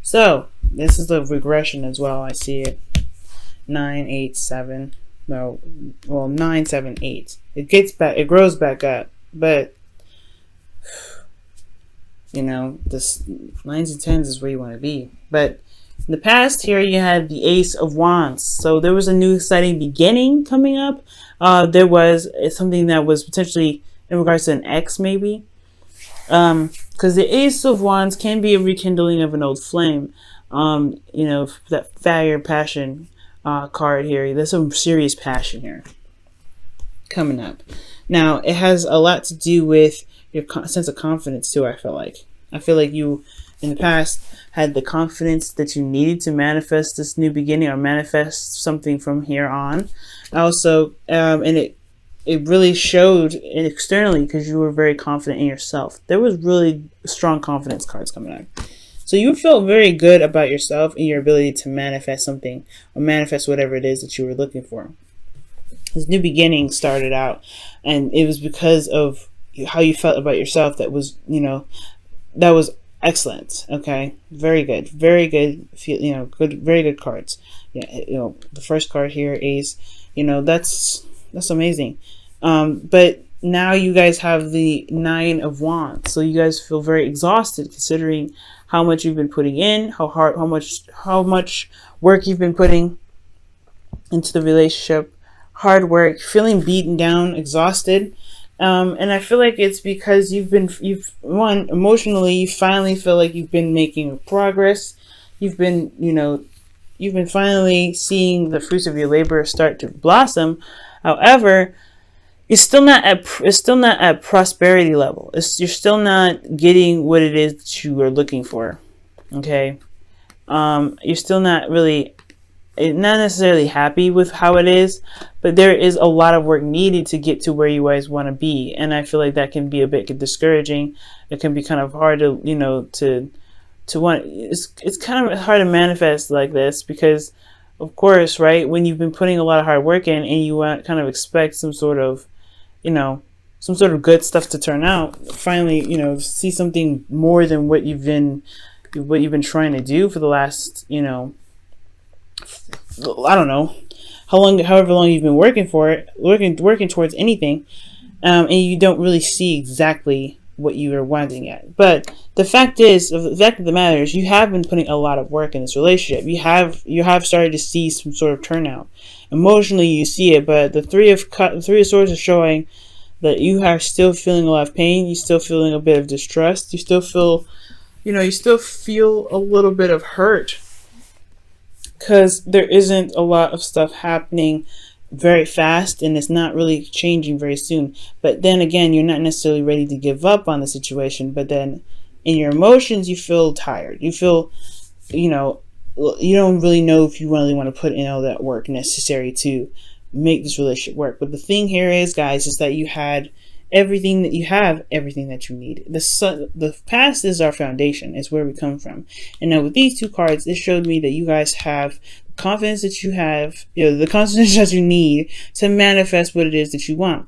So this is the regression as well. I see it. 9, 8, 7. No, well, 9, 7, 8. It gets back. It grows back up, but you know, this 9s and 10s is where you want to be. But in the past here, you had the Ace of Wands. So there was a new exciting beginning coming up. There was something that was potentially in regards to an ex, maybe. Because the Ace of Wands can be a rekindling of an old flame. You know, that fire passion card here. There's some serious passion here coming up. Now, it has a lot to do with your sense of confidence too, I feel like you in the past had the confidence that you needed to manifest this new beginning or manifest something from here on. Also, and it really showed externally because you were very confident in yourself. There was really strong confidence cards coming up. So you felt very good about yourself and your ability to manifest something or manifest whatever it is that you were looking for. This new beginning started out, and it was because of how you felt about yourself that was, you know, that was excellent. Okay, very good, you know, good, very good cards. Yeah, you know, the first card here, Ace, you know, that's amazing. But now you guys have the 9 of Wands, so you guys feel very exhausted considering how much you've been putting in, how much work you've been putting into the relationship, hard work, feeling beaten down, exhausted. And I feel like it's because you've emotionally, you finally feel like you've been making progress. You've been finally seeing the fruits of your labor start to blossom. However, it's still not at prosperity level. You're still not getting what it is that you are looking for. Okay. You're still not necessarily happy with how it is, but there is a lot of work needed to get to where you guys want to be. And I feel like that can be a bit discouraging. It can be kind of hard to, you know, to want, it's kind of hard to manifest like this because of course, right, when you've been putting a lot of hard work in and you want kind of expect some sort of, you know, some sort of good stuff to turn out, finally, you know, see something more than what you've been trying to do for the last, you know, I don't know however long you've been working for it, working towards anything, and you don't really see exactly what you are wanting yet. But the fact of the matter is, you have been putting a lot of work in this relationship. You have started to see some sort of turnout. Emotionally, you see it, but the Three of Swords is showing that you are still feeling a lot of pain. You're still feeling a bit of distrust. You still feel, you know, a little bit of hurt because there isn't a lot of stuff happening very fast and it's not really changing very soon. But then again, you're not necessarily ready to give up on the situation, but then in your emotions, you feel tired. You feel, you know, you don't really know if you really want to put in all that work necessary to make this relationship work. But the thing here is, guys, is that you had everything that you need. The past is our foundation. It's where we come from. And now with these two cards, it showed me that you guys have confidence that you have, you know, the confidence that you need to manifest what it is that you want.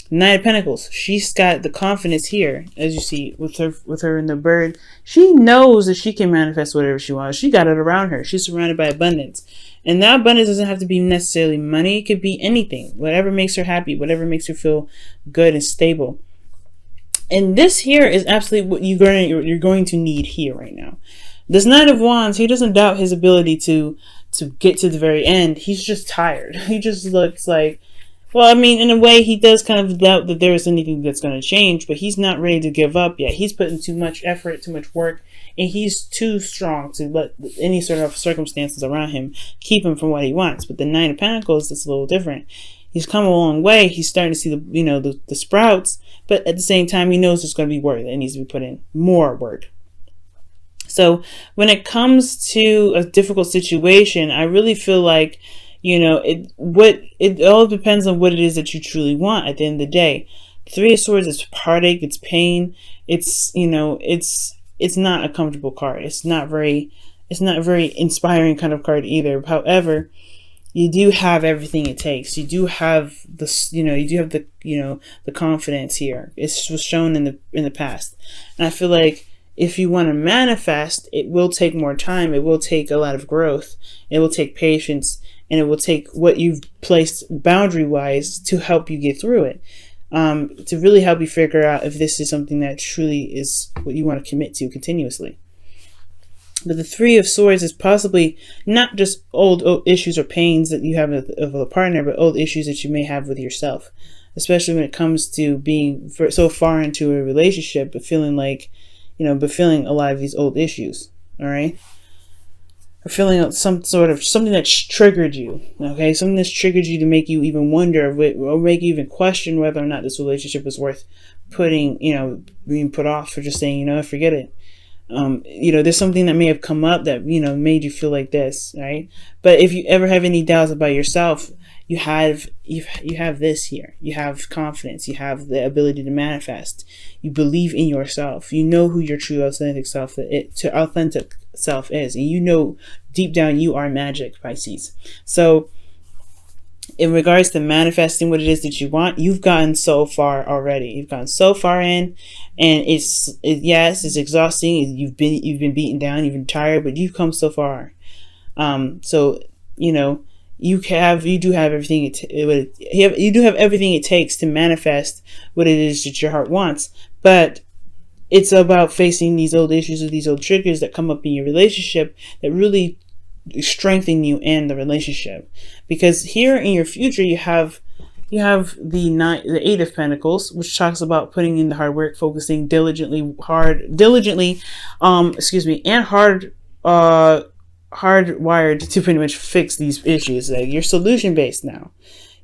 Knight of Pentacles, she's got the confidence here, as you see with her in the bird. She knows that she can manifest whatever she wants. She got it around her. She's surrounded by abundance. And that abundance doesn't have to be necessarily money. It could be anything. Whatever makes her happy. Whatever makes her feel good and stable. And this here is absolutely what you're going to need here right now. This Knight of Wands, he doesn't doubt his ability to get to the very end. He's just tired. He just looks like, well, I mean, in a way, he does kind of doubt that there is anything that's going to change, but he's not ready to give up yet. He's putting too much effort, too much work, and he's too strong to let any sort of circumstances around him keep him from what he wants. But the Knight of Pentacles is a little different. He's come a long way. He's starting to see the sprouts, but at the same time, he knows there's going to be work that needs to be put in, more work. So when it comes to a difficult situation, I really feel like, you know, it all depends on what it is that you truly want at the end of the day. Three of Swords is heartache, it's pain, it's, you know, it's not a comfortable card. It's not very inspiring kind of card either. However, you do have everything it takes. You do have the confidence here. It was shown in the past. And I feel like if you want to manifest, it will take more time. It will take a lot of growth. It will take patience, and it will take what you've placed boundary wise to help you get through it. To really help you figure out if this is something that truly is what you want to commit to continuously. But the Three of Swords is possibly not just old issues or pains that you have of a partner, but old issues that you may have with yourself, especially when it comes to being so far into a relationship, but feeling like, but feeling a lot of these old issues. All right. Or feeling some sort of something that's triggered you. Okay. Something that's triggered you to make you even wonder or make you even question whether or not this relationship is worth putting, being put off, for just saying, forget it. There's something that may have come up that, made you feel like this, right? But if you ever have any doubts about yourself, you have this here. You have confidence. You have the ability to manifest. You believe in yourself. You know who your true authentic self is. And deep down you are magic, Pisces. So in regards to manifesting what it is that you want, you've gotten so far already. You've gotten so far in, and it's exhausting. You've been beaten down. You've been tired, but you've come so far. You do have everything it takes to manifest what it is that your heart wants. But it's about facing these old issues or these old triggers that come up in your relationship that really strengthen you and the relationship. Because here in your future you have the Eight of Pentacles, which talks about putting in the hard work, focusing diligently, and hardwired to pretty much fix these issues. Like, you're solution based now.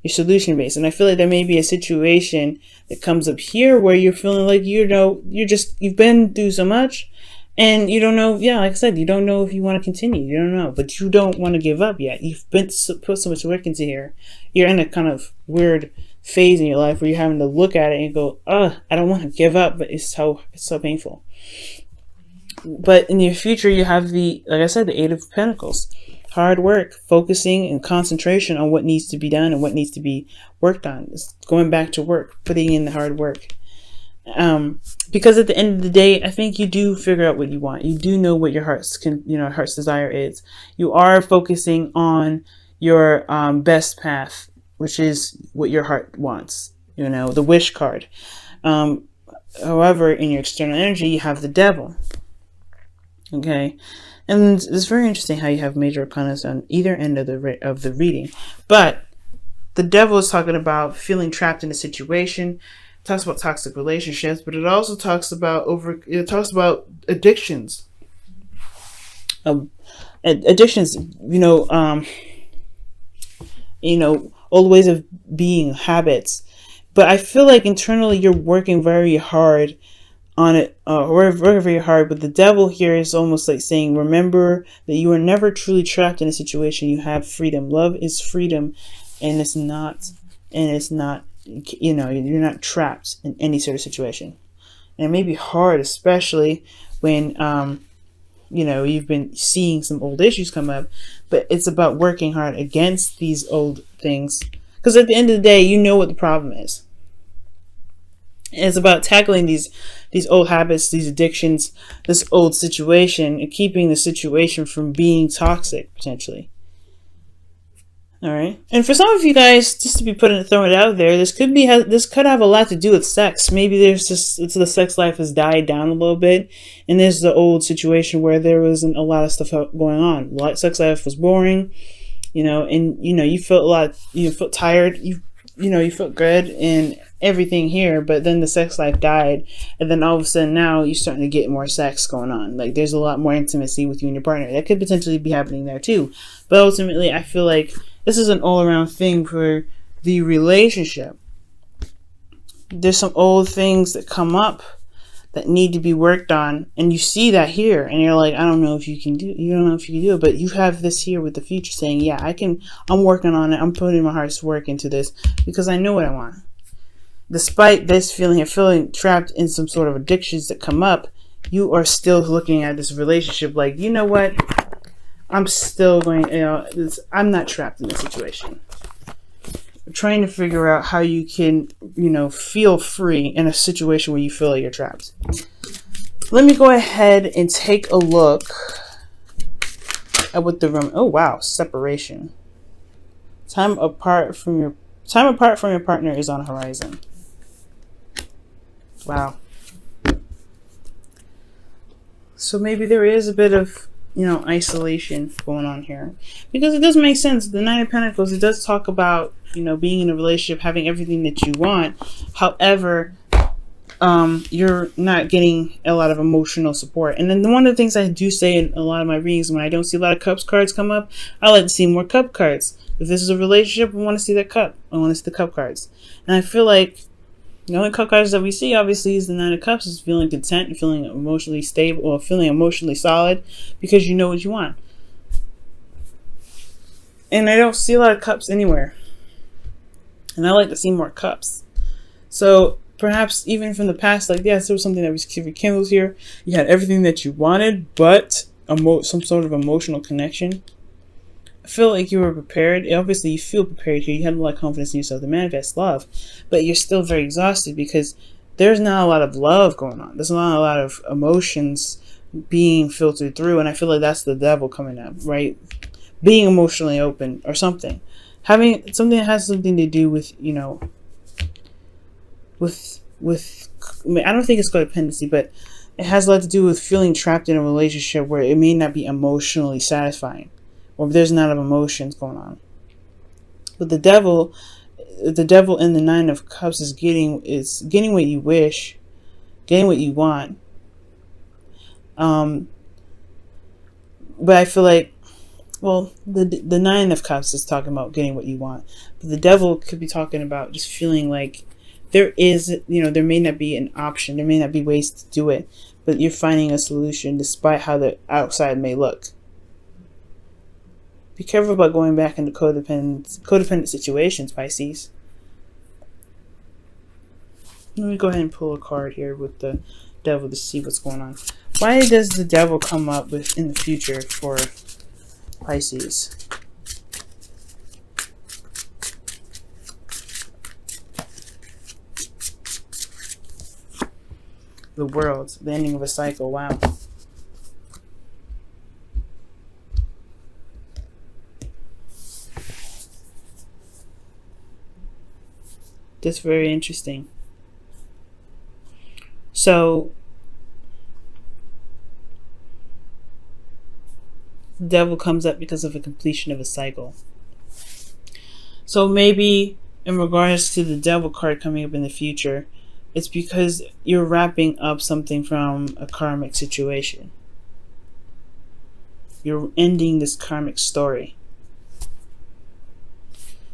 You're solution based. And I feel like there may be a situation that comes up here where you're feeling like, you've been through so much and you don't know. Yeah, like I said, you don't know if you want to continue. You don't know, but you don't want to give up yet. You've put so much work into here. You're in a kind of weird phase in your life where you're having to look at it and go, I don't want to give up, but it's so painful. But in your future, you have the Eight of Pentacles. Hard work, focusing and concentration on what needs to be done and what needs to be worked on. It's going back to work, putting in the hard work. Because at the end of the day, I think you do figure out what you want. You do know what your heart's desire is. You are focusing on your best path, which is what your heart wants. The wish card. However, in your external energy, you have the Devil. Okay, and it's very interesting how you have major arcanas on either end of the reading. But the Devil is talking about feeling trapped in a situation. It talks about toxic relationships, but it also talks about addictions. Addictions, old ways of being, habits. But I feel like internally you're working very hard on it, working very hard. But the Devil here is almost like saying, remember that you are never truly trapped in a situation. You have freedom. Love is freedom, and it's not, you're not trapped in any sort of situation. And it may be hard, especially when, you've been seeing some old issues come up, but it's about working hard against these old things. Because at the end of the day, you know what the problem is. And it's about tackling these old habits, these addictions, this old situation, and keeping the situation from being toxic, potentially. All right. And for some of you guys, just to be throwing it out there, this could have a lot to do with sex. Maybe the sex life has died down a little bit, and there's the old situation where there wasn't a lot of stuff going on. Sex life was boring, and you felt you felt tired, you felt good and everything here, but then the sex life died, and then all of a sudden now you're starting to get more sex going on. Like, there's a lot more intimacy with you and your partner. That could potentially be happening there too. But ultimately, I feel like this is an all-around thing for the relationship. There's some old things that come up that need to be worked on, and you see that here, and you're like, I don't know if you can do it, but you have this here with the future saying, yeah, I'm working on it. I'm putting my heart's work into this because I know what I want. Despite this feeling trapped in some sort of addictions that come up, you are still looking at this relationship like, you know what? I'm still going, I'm not trapped in this situation. I'm trying to figure out how you can, feel free in a situation where you feel like you're trapped. Let me go ahead and take a look at what the room. Oh wow, separation. Time apart from your partner is on horizon. Wow. So maybe there is a bit of, isolation going on here, because it does make sense. The Nine of Pentacles, it does talk about, being in a relationship, having everything that you want. However, you're not getting a lot of emotional support. And then one of the things I do say in a lot of my readings, when I don't see a lot of cups cards come up, I like to see more cup cards. If this is a relationship, I want to see that cup. I want to see the cup cards. And I feel like the only cup cards that we see, obviously, is the Nine of Cups, is feeling content and feeling emotionally stable, or feeling emotionally solid, because you know what you want. And I don't see a lot of cups anywhere. And I like to see more cups. So perhaps even from the past, like, yes, there was something that was rekindled here. You had everything that you wanted, but some sort of emotional connection. I feel like you were prepared. Obviously, you feel prepared here. You had a lot of confidence in yourself to manifest love, but you're still very exhausted because there's not a lot of love going on. There's not a lot of emotions being filtered through, and I feel like that's the devil coming up, right? Being emotionally open or something. Having something that has something to do with, I don't think it's codependency, but it has a lot to do with feeling trapped in a relationship where it may not be emotionally satisfying, or there's not enough emotions going on. But the devil in the Nine of Cups is getting what you wish, getting what you want. But I feel like, well, the Nine of Cups is talking about getting what you want, but the devil could be talking about just feeling like there may not be an option, there may not be ways to do it, but you're finding a solution despite how the outside may look. Be careful about going back into codependent situations, Pisces. Let me go ahead and pull a card here with the devil to see what's going on. Why does the devil come up in the future for Pisces? The World, the ending of a cycle. Wow. That's very interesting. So the devil comes up because of a completion of a cycle. So maybe in regards to the devil card coming up in the future, it's because you're wrapping up something from a karmic situation. You're ending this karmic story.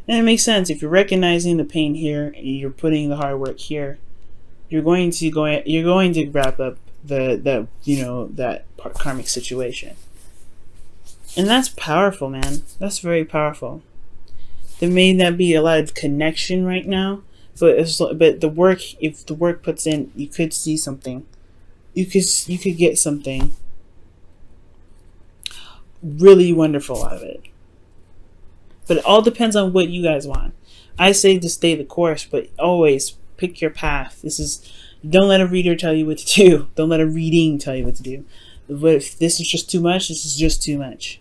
And it makes sense. If you're recognizing the pain here and you're putting the hard work here, you're going to wrap up that karmic situation. And that's powerful, man. That's very powerful. There may not be a lot of connection right now, but the work, if the work puts in, you could see something. You could get something really wonderful out of it. But it all depends on what you guys want. I say to stay the course, but always pick your path. Don't let a reader tell you what to do. Don't let a reading tell you what to do. But if this is just too much, this is just too much.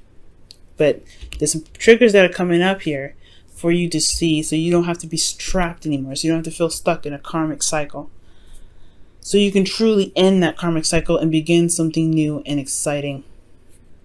But there's some triggers that are coming up here for you to see, so you don't have to be trapped anymore. So you don't have to feel stuck in a karmic cycle. So you can truly end that karmic cycle and begin something new and exciting.